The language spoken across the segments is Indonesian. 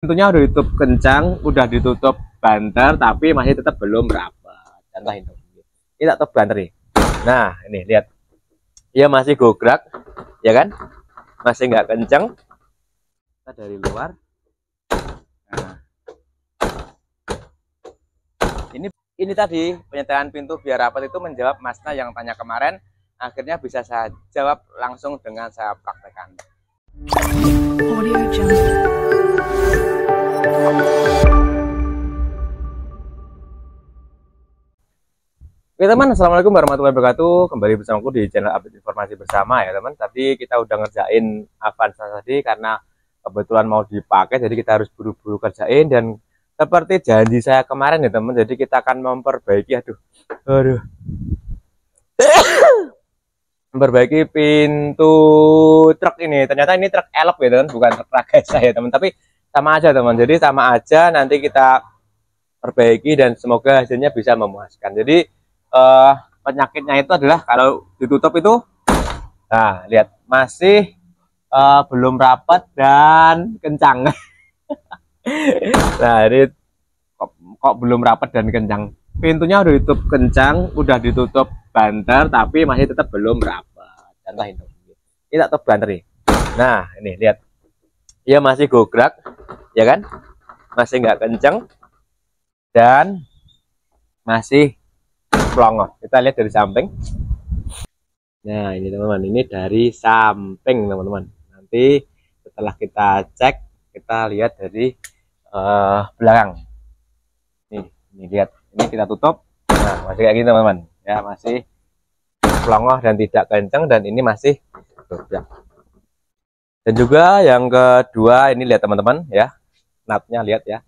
Pintunya udah ditutup kencang, udah ditutup banter, tapi masih tetap belum rapat. Contoh ini. Ini tak tutup banter nih. Nah, ini lihat. Dia masih gograk, ya kan? Masih nggak kencang. Kita dari luar. Nah, ini tadi penyetelan pintu biar rapat itu menjawab Masna yang tanya kemarin. Akhirnya bisa saya jawab langsung dengan saya praktekkan. Audio Jungle. Oke teman, assalamualaikum warahmatullahi wabarakatuh. Kembali bersamaku di channel update informasi bersama ya teman. Tadi kita udah ngerjain Avanza tadi karena kebetulan mau dipakai, jadi kita harus buru-buru kerjain. Dan seperti janji saya kemarin ya teman, jadi kita akan memperbaiki, memperbaiki pintu truk ini. Ternyata ini truk elok ya teman, bukan truk raksasa ya teman. Tapi sama aja teman, jadi sama aja nanti kita perbaiki dan semoga hasilnya bisa memuaskan. Jadi penyakitnya itu adalah kalau ditutup itu, nah lihat masih belum rapat dan kencang. Nah ini kok belum rapat dan kencang, pintunya udah ditutup kencang, udah ditutup banter, tapi masih tetap belum rapat. Contoh ini tak tutup banter nih. Nah ini lihat, dia masih gograk, ya kan, masih nggak kencang dan masih pelongo. Kita lihat dari samping. Nah ini teman-teman, ini dari samping teman-teman. Nanti setelah kita cek, kita lihat dari belakang. Ini lihat, ini kita tutup. Nah masih kayak gini teman-teman, ya masih pelongo dan tidak kencang, dan ini masih gobrak. Dan juga yang kedua ini lihat teman-teman ya, natnya lihat ya,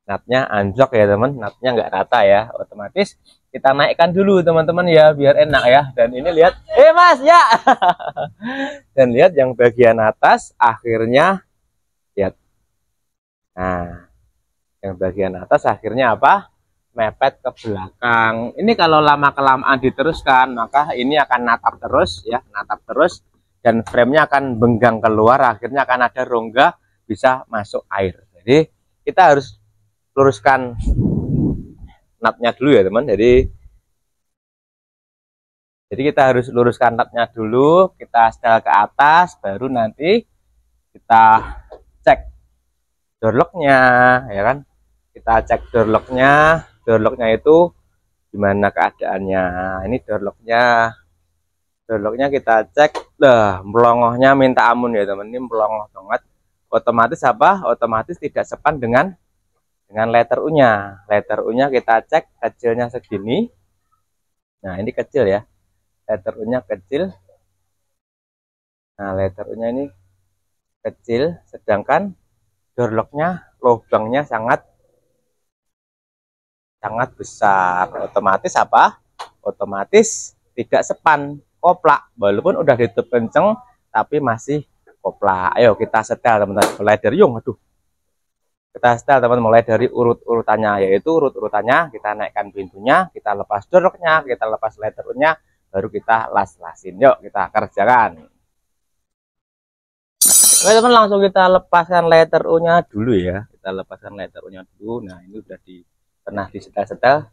natnya anjlok ya teman, natnya nggak rata ya, otomatis kita naikkan dulu teman-teman ya biar enak ya. Dan ini lihat, mas ya. Dan lihat yang bagian atas akhirnya lihat, nah yang bagian atas akhirnya apa, mepet ke belakang. Ini kalau lama kelamaan diteruskan maka ini akan natap terus ya, natap terus, dan framenya akan benggang keluar, akhirnya akan ada rongga bisa masuk air. Jadi kita harus luruskan natnya dulu ya teman. Jadi kita harus luruskan natnya dulu, kita setel ke atas, baru nanti kita cek doorlocknya ya kan. Kita cek doorlocknya itu gimana keadaannya. Ini doorlocknya kita cek, melongohnya minta ampun ya teman, ini melongoh banget. Otomatis apa, otomatis tidak sepan dengan letter U-nya. Letter U-nya kita cek kecilnya segini. Nah ini kecil ya, letter U-nya kecil. Nah letter U-nya ini kecil, sedangkan doorlocknya lubangnya sangat besar. Otomatis apa, otomatis tidak sepan, koplak. Walaupun udah ditutup kenceng tapi masih koplak. Ayo kita setel teman-teman, mulai dari kita setel teman, mulai dari urut-urutannya, yaitu urut-urutannya kita naikkan pintunya, kita lepas doorlocknya, kita lepas letter U-nya, baru kita las-lasin. Yuk kita kerjakan. Oke teman, langsung kita lepaskan letter U-nya dulu ya. Kita lepaskan letter U-nya dulu. Nah ini udah pernah disetel-setel,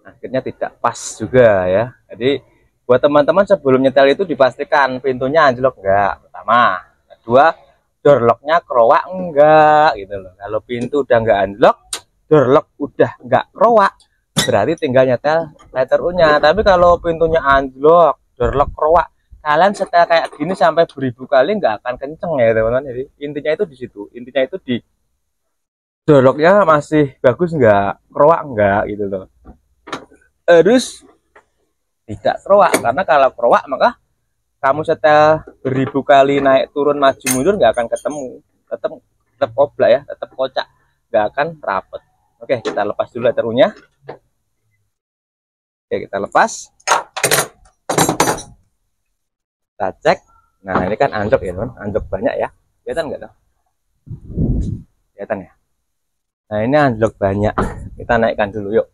akhirnya tidak pas juga ya. Jadi buat teman-teman sebelum nyetel itu dipastikan pintunya anjlok enggak, pertama. Kedua, doorlocknya kerowak enggak gitu loh. Kalau pintu udah enggak anjlok, doorlock udah enggak kerowak, berarti tinggal nyetel letter U-nya. Tapi kalau pintunya anjlok, doorlock kerowak, kalian setel kayak gini sampai beribu kali nggak akan kenceng ya teman-teman. Jadi intinya itu di situ, intinya itu di doorlocknya masih bagus enggak, kerowak enggak gitu loh. Harus tidak kerowak, karena kalau kerowak maka kamu setel beribu kali naik turun maju mundur nggak akan ketemu, tetap koblak ya, tetap kocak, nggak akan rapet. Oke kita lepas dulu letter U-nya. Oke kita lepas, kita cek. Nah ini kan anjlok ya teman, anjlok banyak ya, kelihatan nggak tuh, kelihatan ya. Nah ini anjlok banyak, kita naikkan dulu yuk.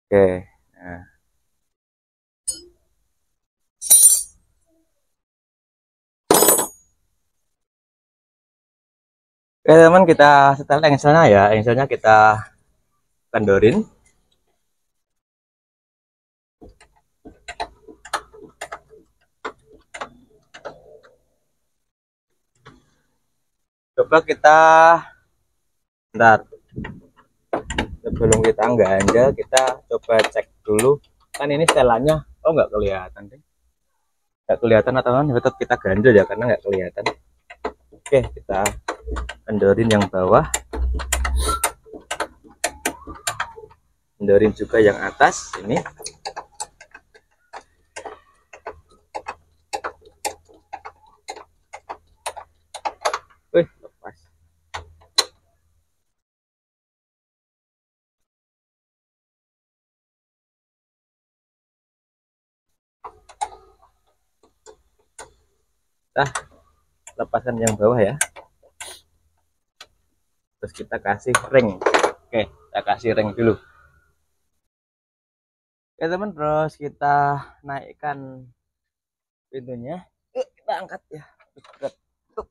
Oke nah. Oke teman, kita setel engselnya ya. Engselnya kita kendorin. Coba kita, bentar, sebelum kita ganjel kita coba cek dulu. Kan ini setelannya, oh nggak kelihatan deh. Nggak kelihatan atau kan tetap kita ganjel ya karena nggak kelihatan. Oke, kita kendorin yang bawah. Kendorin juga yang atas ini. Wih, lepas. Nah, lepaskan yang bawah ya. Terus kita kasih ring. Oke, kita kasih ring dulu. Oke teman, terus kita naikkan pintunya. Kita angkat ya. Jatuh.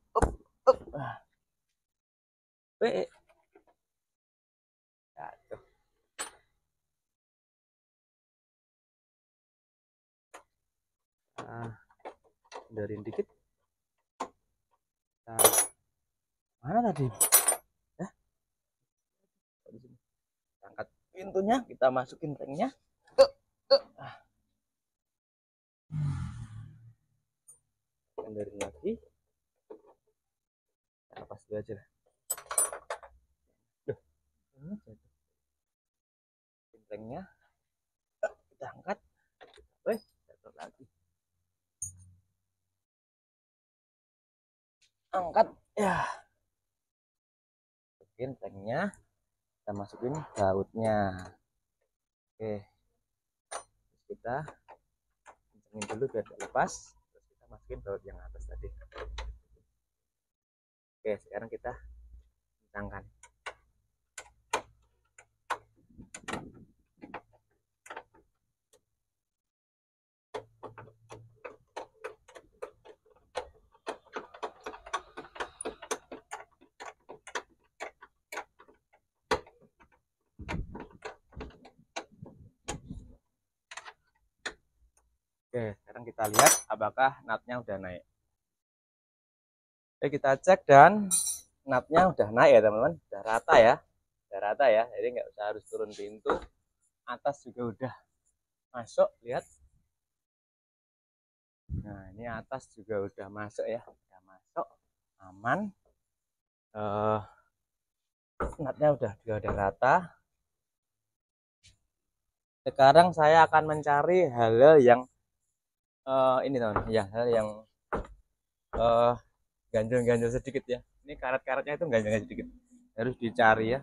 Dari dikit. Nah, mana tadi? Ya. Angkat pintunya, kita masukin ringnya. Kendarin lagi. Kita lepas dulu aja lah. Ini jatuh. Ringnya kita angkat. Jatuh lagi. Angkat ya. Masukin ringnya. Kita masukin bautnya. Oke. Terus kita kencengin dulu biar tidak lepas. Terus kita masukin baut yang atas tadi. Oke, sekarang kita kencangkan. Oke, sekarang kita lihat apakah natnya udah naik. Oke, kita cek dan natnya udah naik ya teman-teman, udah rata ya, jadi nggak usah harus turun pintu. Atas juga udah masuk, lihat. Nah, ini atas juga udah masuk ya, udah masuk, aman. Natnya udah rata. Sekarang saya akan mencari hal yang ini teman, ya hal yang ganjel-ganjel sedikit ya. Ini karat-karatnya itu ganjel sedikit, harus dicari ya.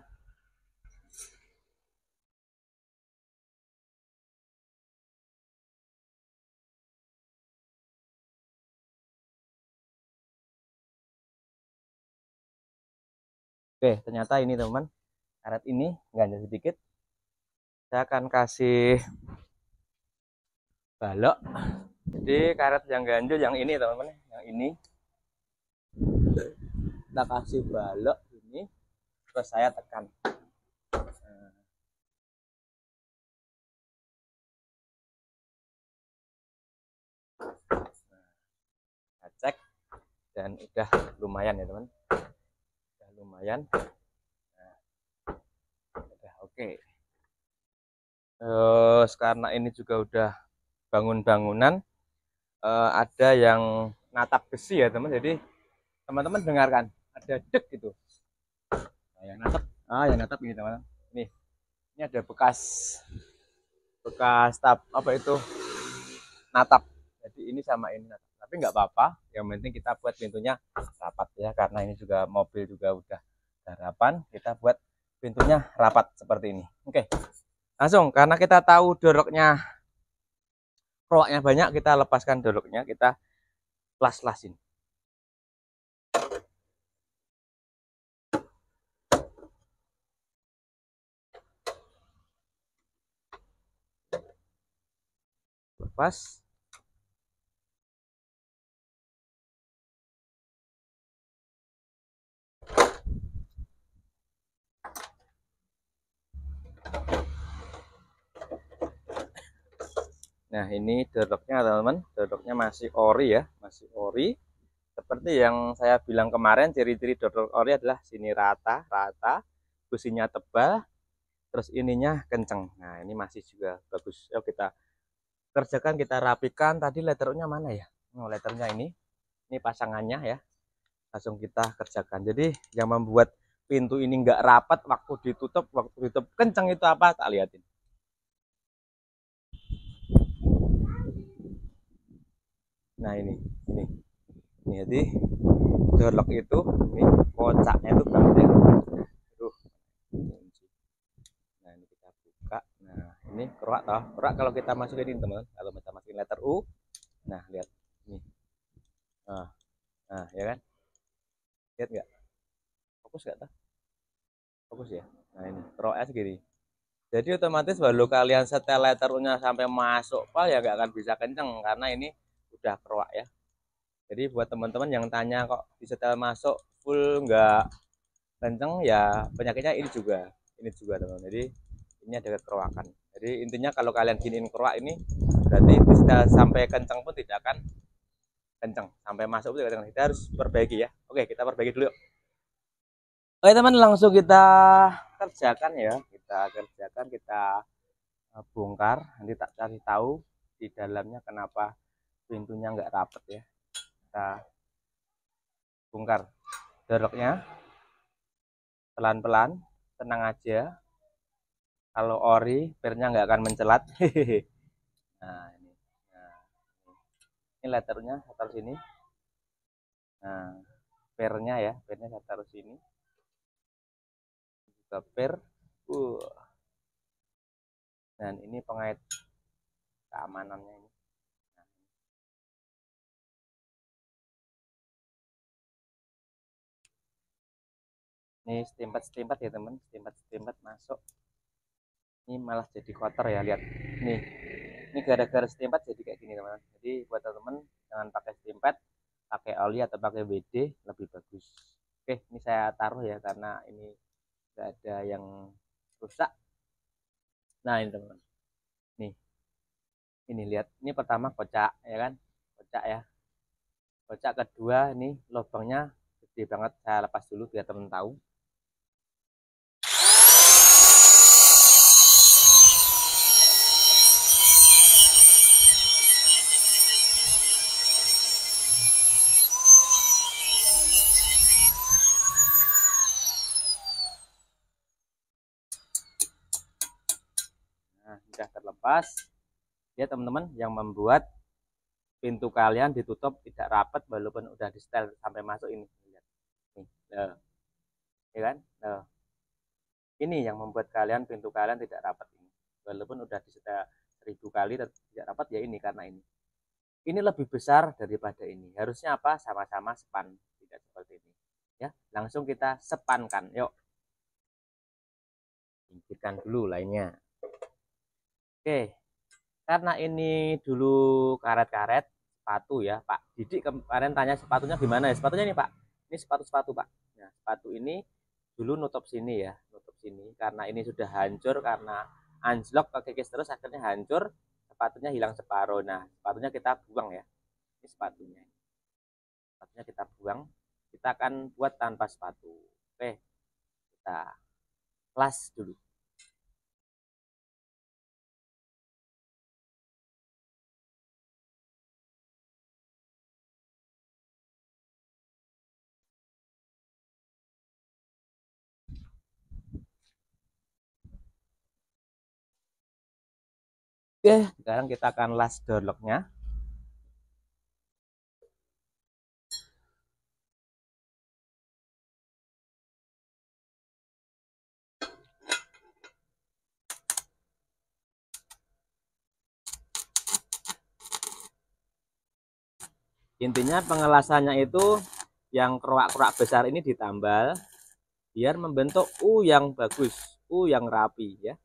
Oke, ternyata ini teman, karat ini ganjel sedikit. Saya akan kasih balok. Jadi karet yang ganjil yang ini teman-teman, yang ini kita kasih balok ini, terus saya tekan. Nah, cek dan udah lumayan ya teman, udah lumayan. Nah, udah oke. Terus karena ini juga udah bangun-bangunan, ada yang natap besi ya teman, jadi teman-teman dengarkan ada dek gitu. Nah, yang natap ini teman, ini ada bekas apa itu natap, jadi ini sama ini natap. Tapi nggak apa-apa, yang penting kita buat pintunya rapat ya, karena ini juga mobil juga udah harapan, kita buat pintunya rapat seperti ini. Oke, langsung karena kita tahu doroknya banyak, kita lepaskan doroknya, kita las-lasin. Lepas. Nah, ini dodoknya teman-teman, dodoknya masih ori ya, masih ori. Seperti yang saya bilang kemarin, ciri-ciri dodok ori adalah sini rata, rata, businya tebal, terus ininya kenceng. Nah, ini masih juga bagus. Yuk kita kerjakan, kita rapikan. Tadi letternya mana ya? Oh, letternya ini pasangannya ya. Langsung kita kerjakan. Jadi yang membuat pintu ini nggak rapat waktu ditutup kenceng itu apa? Tak lihatin. Nah, ini jadi dorlok itu, ini kocaknya itu banget ya. Aduh, nah ini kita buka. Nah, ini kerak toh, kerak kalau kita masukin ini teman, kalau kita masukin letter U, nah lihat ini, nah, nah ya kan, lihat nggak? Fokus nggak toh? Fokus ya. Nah ini keraknya segini. Jadi otomatis baru kalian setel letter U-nya sampai masuk file ya nggak akan bisa kenceng karena ini udah kerak ya. Jadi buat teman-teman yang tanya kok disetel masuk full nggak kenceng ya, penyakitnya ini juga teman. Jadi ini ada keruakan. Jadi intinya kalau kalian giniin keruak ini berarti disetel sampai kenceng pun tidak akan kenceng, sampai masuk pun tidak kenceng. Kita harus perbaiki ya. Oke, kita perbaiki dulu yuk. Oke teman, langsung kita kerjakan ya. Kita kerjakan, kita bongkar. Nanti tak cari tahu di dalamnya kenapa pintunya nggak rapet ya. Kita bongkar doroknya pelan-pelan, tenang aja. Kalau ori pernya nggak akan mencelat. Nah ini, nah, ini letternya saya taruh sini. Nah pernya ya, pernya saya taruh sini. Juga per. Dan ini pengait keamanannya ini. Nah, ini setimpat-setimpat ya teman, setimpat-setimpat masuk. Ini malah jadi kotor ya, lihat. Nih, ini gara-gara setimpat jadi kayak gini teman. Jadi buat teman-teman jangan pakai setimpat, pakai oli atau pakai WD lebih bagus. Oke, ini saya taruh ya karena ini nggak ada yang rusak. Nah ini teman-teman, nih ini lihat, ini pertama kocak ya kan, kocak ya, kocak kedua ini lubangnya gede banget. Saya lepas dulu biar teman tahu. Nah sudah terlepas ya teman-teman, yang membuat pintu kalian ditutup tidak rapat walaupun udah di setel sampai masuk ini. Lihat nih, ya kan, ini yang membuat kalian pintu kalian tidak rapat ini, walaupun udah disetel 1000 kali tidak rapat ya. Ini karena ini lebih besar daripada ini, harusnya apa, sama-sama sepan, tidak seperti ini ya. Langsung kita sepankan yuk, singkirkan dulu lainnya. Oke, karena ini dulu karet-karet sepatu ya Pak Didik, kemarin tanya sepatunya gimana ya. Sepatunya ini Pak, ini sepatu Pak. Nah sepatu ini dulu nutup sini ya, nutup sini, karena ini sudah hancur karena anjlok ke kikis terus akhirnya hancur, sepatunya hilang separuh. Nah sepatunya kita buang ya, ini sepatunya kita buang, kita akan buat tanpa sepatu. Oke, kita las dulu. Oke, sekarang kita akan las door lock-nya. Intinya pengelasannya itu yang keruak-keruak besar ini ditambal biar membentuk U yang bagus, U yang rapi ya.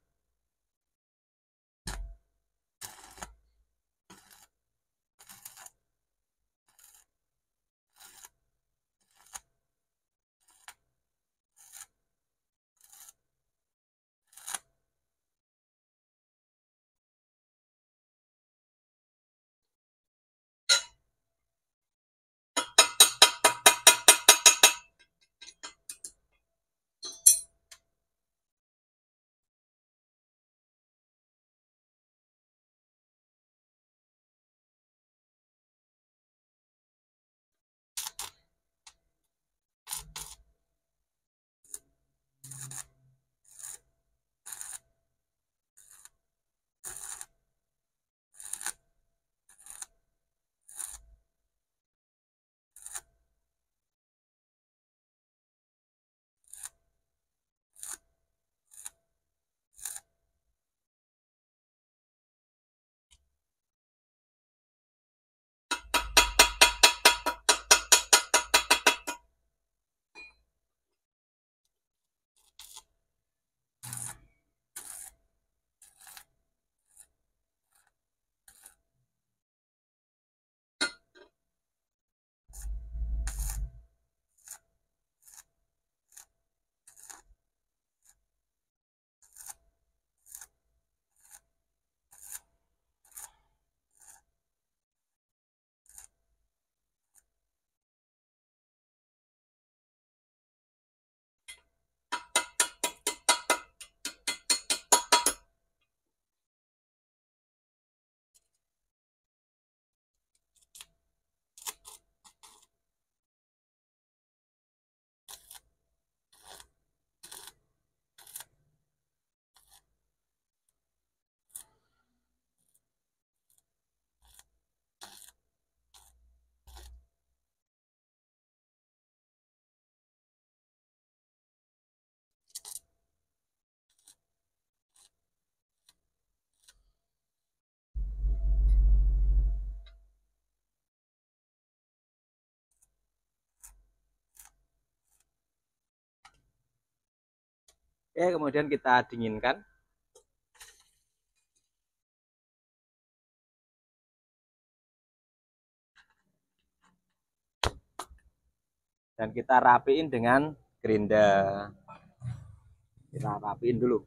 Oke, kemudian kita dinginkan. Dan kita rapiin dengan grinder. Kita rapiin dulu.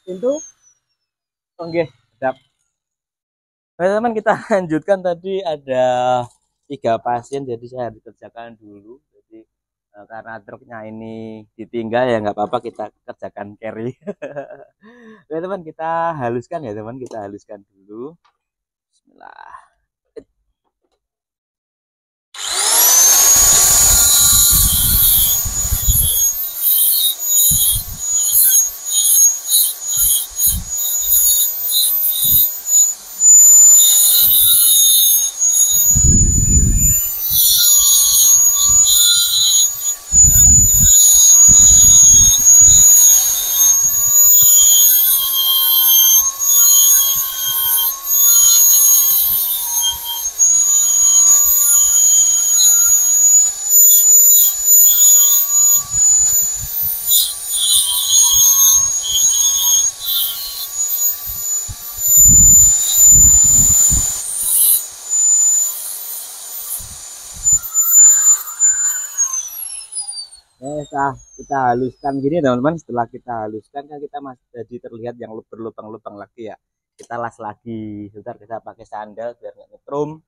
Itu oke, sedap. Nah, teman, kita lanjutkan. Tadi ada 3 pasien, jadi saya harus kerjakan dulu. Jadi karena truknya ini ditinggal ya nggak apa-apa, kita kerjakan carry. Oke teman, kita haluskan ya teman, kita haluskan dulu. Bismillah. Kita haluskan gini teman-teman. Setelah kita haluskan kan kita masih jadi terlihat yang berlubang-lubang lagi ya. Kita las lagi. Sebentar, kita pakai sandal biar nggak nyetrum.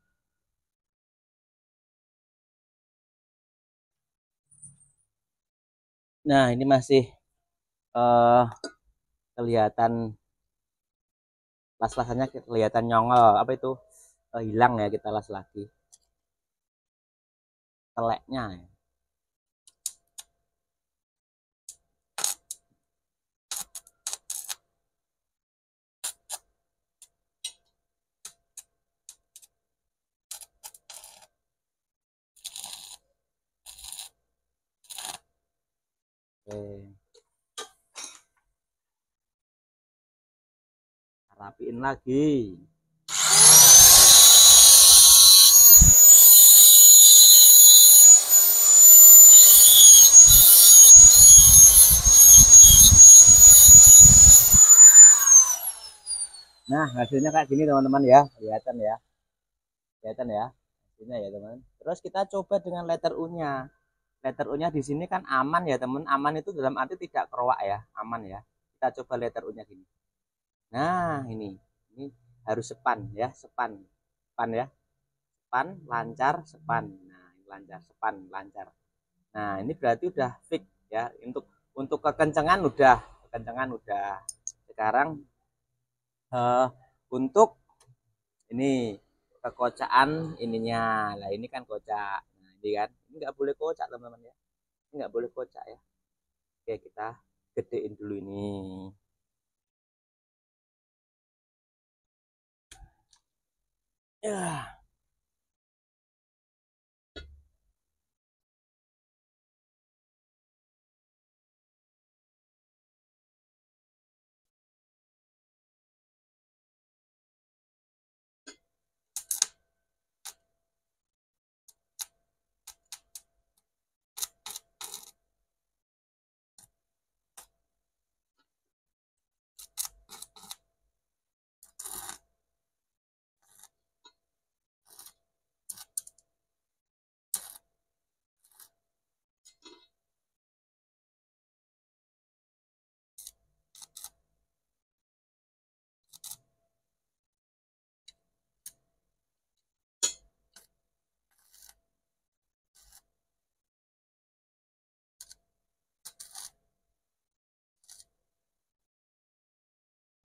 Nah ini masih kelihatan las-lasannya, kelihatan nyongol apa itu, hilang ya. Kita las lagi teleknya ya. Oke. Rapiin lagi. Nah hasilnya kayak gini teman-teman ya, kelihatan ya, kelihatan ya hasilnya ya teman. Terus kita coba dengan letter U nya. Letter U nya di sini kan aman ya teman. Aman itu dalam arti tidak keroak ya, aman ya. Kita coba letter U nya gini. Nah ini harus sepan ya, sepan, sepan ya, sepan lancar, sepan. Nah ini lancar, sepan lancar. Nah ini berarti udah fix ya. Untuk kekencangan udah, kekencangan udah. Sekarang untuk ini kekocaan ininya. Lah ini kan kocak. Nah ini kan, ini nggak boleh kocak teman-teman ya, ini nggak boleh kocak ya. Oke, kita gedein dulu ini ya.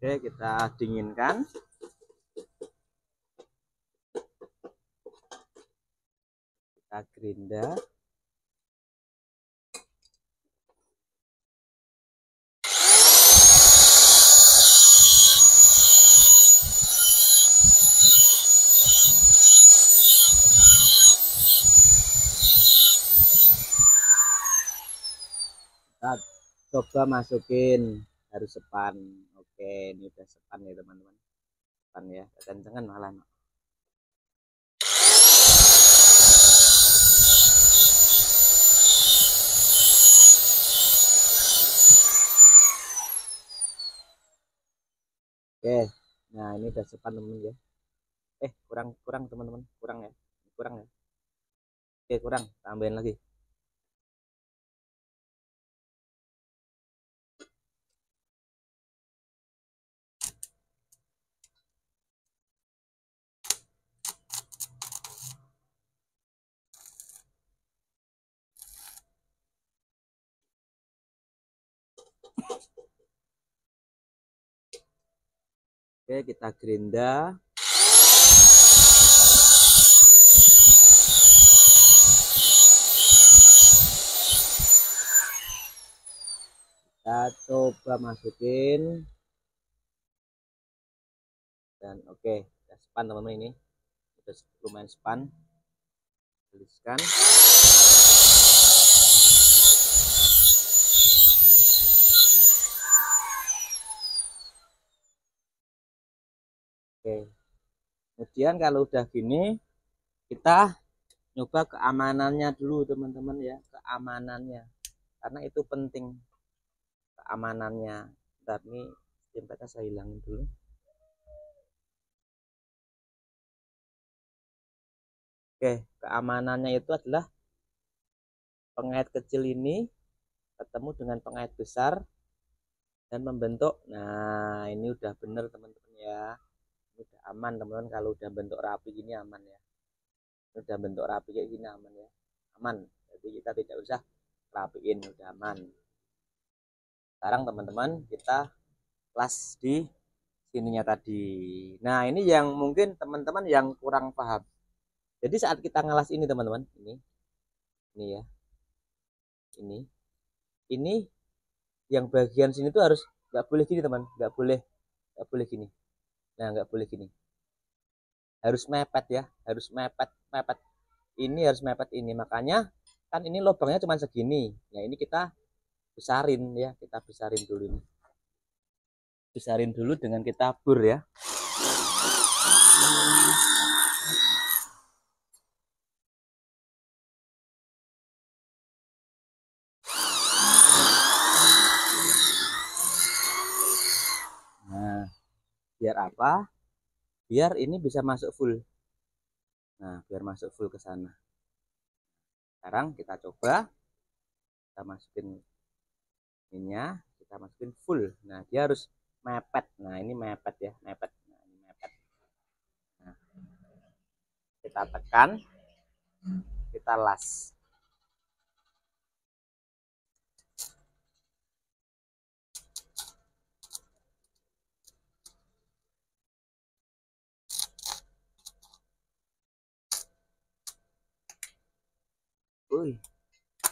Oke, kita dinginkan. Kita grinder. coba masukin, harus sepan. Oke, ini udah sepan ya teman-teman, sepan ya, kencengan malah. Oke, nah ini udah sepan teman-teman ya. Kurang kurang teman-teman, kurang ya, kurang ya. Oke, kurang, tambahin lagi. Oke, kita gerinda. Kita coba masukin. Dan oke, kita span teman-teman ini. Udah lumayan span. Tuliskan. Oke. Kemudian kalau udah gini, kita nyoba keamanannya dulu teman-teman ya, keamanannya. Karena itu penting, keamanannya. Ntar nih stempelnya saya hilangin dulu. Oke, keamanannya itu adalah pengait kecil ini ketemu dengan pengait besar dan membentuk. Nah, ini udah bener teman-teman ya. Ini udah aman teman-teman, kalau udah bentuk rapi gini aman ya. Ini udah bentuk rapi kayak gini aman ya. Aman. Jadi kita tidak usah rapiin, udah aman. Sekarang teman-teman kita las di sininya tadi. Nah, ini yang mungkin teman-teman yang kurang paham. Jadi saat kita ngelas ini teman-teman, ini ya. Ini yang bagian sini tuh harus nggak boleh gini teman, nggak boleh gini. Nah, nggak boleh gini. Harus mepet ya, harus mepet, mepet. Ini harus mepet ini. Makanya kan ini lubangnya cuma segini. Nah, ini kita besarin ya, kita besarin dulu ini. Besarin dulu dengan kita bur ya. Nah, biar apa? Biar ini bisa masuk full. Nah, biar masuk full ke sana. Sekarang kita coba, kita masukin ininya, kita masukin full. Nah, dia harus mepet. Nah, ini mepet ya, mepet. Nah, ini mepet. Nah, kita tekan, kita las.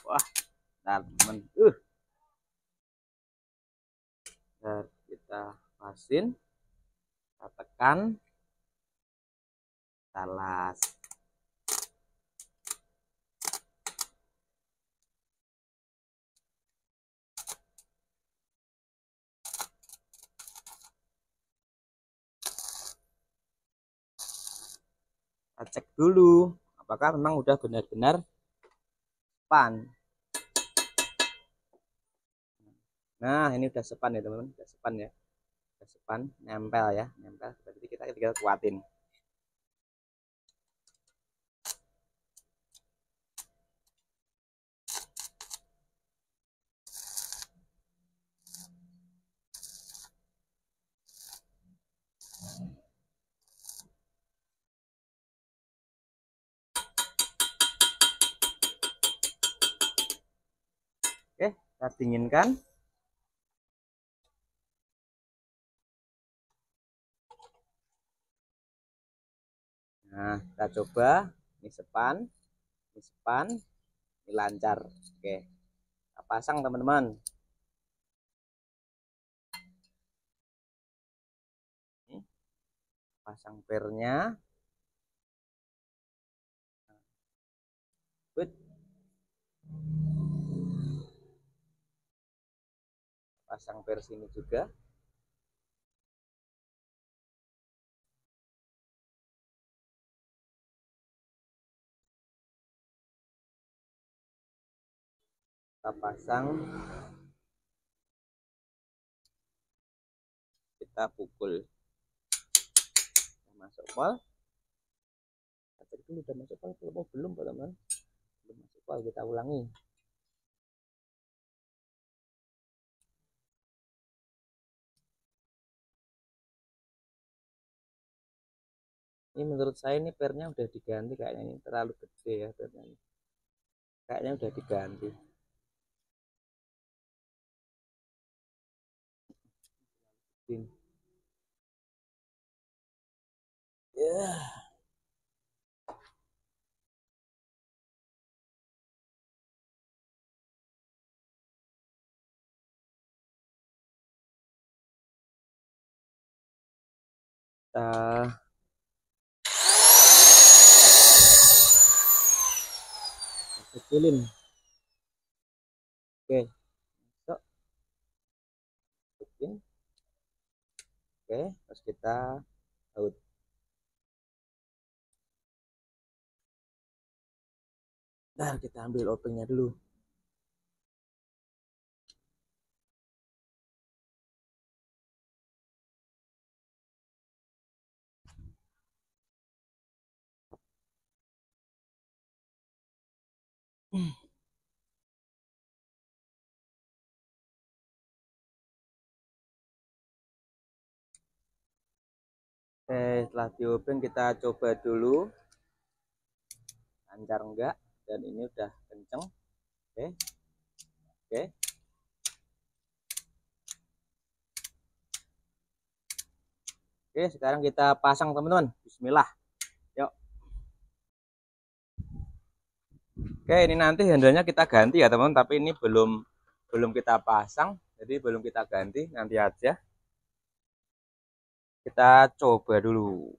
Wah, teman. Kita pasin, kita tekan, kita las. Kita cek dulu apakah memang udah benar-benar span. Nah, ini udah sepan ya teman-teman, udah sepan ya, udah sepan, nempel ya, nempel. Berarti kita tinggal kuatin. Oke, kita dinginkan. Nah, kita coba. Ini sepan, ini sepan, ini lancar. Oke, kita pasang teman-teman. Pasang pernya. Good. pasang versi ini juga. Kita pasang, kita pukul. Masuk pol. Cek dulu udah masuk pol belum teman-teman? Belum masuk pol, kita ulangi. Ini menurut saya ini pernya udah diganti, kayaknya ini terlalu gede ya pernya ini. Kayaknya udah diganti. Ya. Kita kecilin. Oke, masuk. Bikin. Oke, terus kita out. Nah, kita ambil opennya dulu. Oke, setelah di open kita coba dulu lancar enggak, dan ini udah kenceng. Oke. Oke. Oke, sekarang kita pasang teman-teman. Bismillah. Yuk. Oke, ini nanti handle-nya kita ganti ya teman-teman, tapi ini belum kita pasang, jadi belum kita ganti, nanti aja. Kita coba dulu.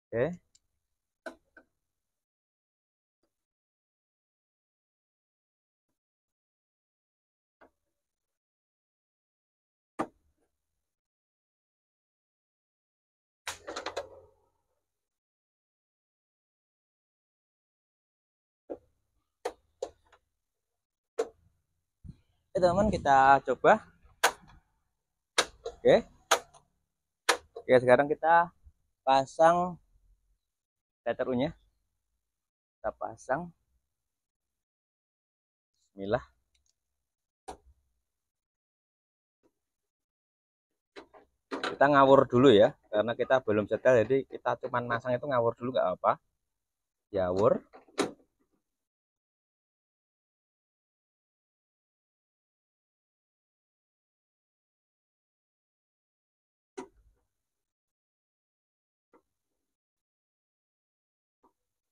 Oke. Teman-teman, kita coba. Oke. Oke, sekarang kita pasang letter U-nya. Kita pasang. Bismillah. Kita ngawur dulu ya, karena kita belum setel, jadi kita cuman masang itu ngawur dulu nggak apa. Jawur.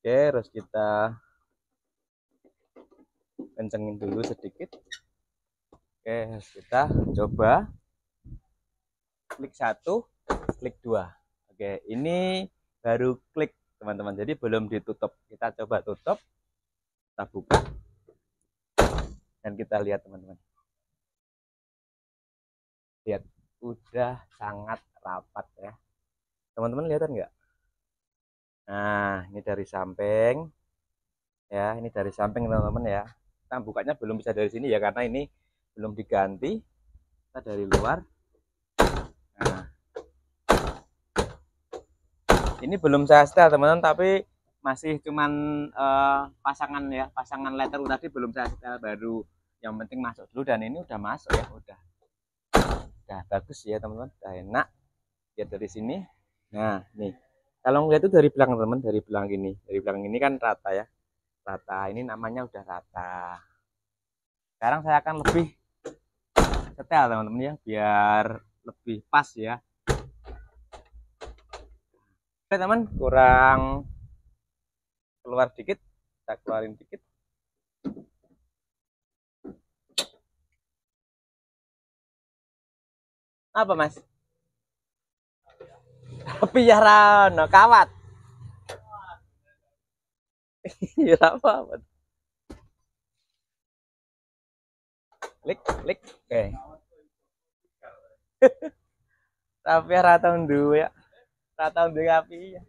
Oke, terus kita kencengin dulu sedikit. Oke, kita coba klik 1, klik 2. Oke, ini baru klik teman-teman, jadi belum ditutup. Kita coba tutup, kita buka, dan kita lihat teman-teman. Lihat, udah sangat rapat ya. Teman-teman lihat nggak? Nah, ini dari samping. Ya, ini dari samping teman-teman ya. Kita bukanya belum bisa dari sini ya, karena ini belum diganti. Kita dari luar. Nah, ini belum saya setel teman-teman, tapi masih cuman pasangan ya, pasangan letter U tadi belum saya setel, baru yang penting masuk dulu, dan ini udah masuk ya, udah bagus ya teman-teman, udah enak. Lihat dari sini. Nah, nih kalau ngeliat itu dari belakang teman, dari belakang ini kan rata ya. rata. Ini namanya udah rata. Sekarang saya akan lebih setel teman-teman ya, biar lebih pas ya. Oke teman, kurang keluar dikit, kita keluarin dikit. Apa mas? Piara no kawat. Ya apa? Klik, klik. Oke. Tapi rata dua ya. Rata dua api ya.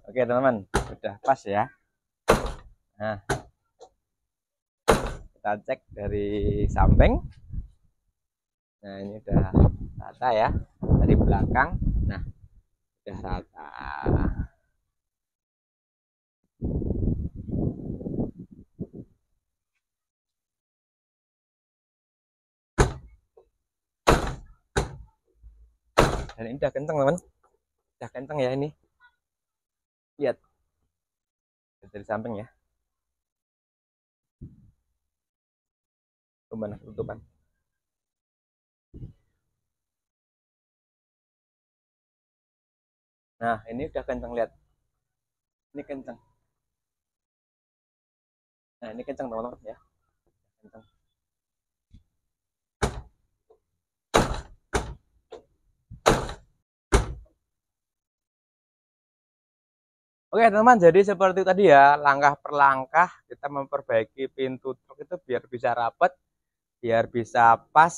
Oke teman-teman, sudah pas ya. Nah, kita cek dari samping. Nah ini udah rata ya, dari belakang. Nah udah rata. Dan ini udah kenceng teman, udah kenceng ya ini. Lihat dari samping ya. Mana tutupan. Nah ini udah kenceng, lihat. Ini kenceng. Nah ini kenceng teman-teman ya. Kenceng. Oke teman-teman, jadi seperti tadi ya, langkah per langkah kita memperbaiki pintu truk itu biar bisa rapat, biar bisa pas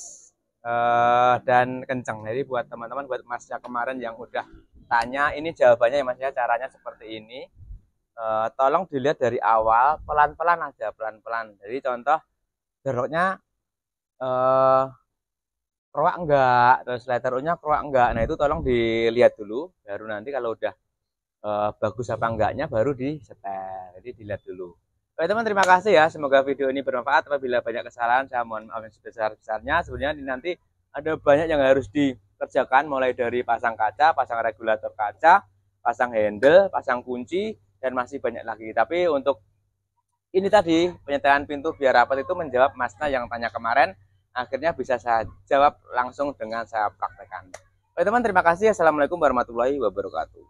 dan kenceng. Jadi buat teman-teman, buat masnya kemarin yang udah tanya, ini jawabannya ya mas ya, caranya seperti ini. Tolong dilihat dari awal, pelan-pelan aja, pelan-pelan. Jadi contoh geroknya keruak enggak, terus letter U-nya keruak enggak. Nah itu tolong dilihat dulu, baru nanti kalau udah bagus apa enggaknya baru disetel. Jadi dilihat dulu. Oke teman, terima kasih ya. Semoga video ini bermanfaat. Apabila banyak kesalahan, saya mohon maaf yang sebesar-besarnya. Sebenarnya nanti ada banyak yang harus dikerjakan, mulai dari pasang kaca, pasang regulator kaca, pasang handle, pasang kunci, dan masih banyak lagi. Tapi untuk ini tadi, penyetelan pintu biar rapat itu menjawab masnya yang tanya kemarin. Akhirnya bisa saya jawab langsung dengan saya praktekkan. Oke teman, terima kasih. Assalamualaikum warahmatullahi wabarakatuh.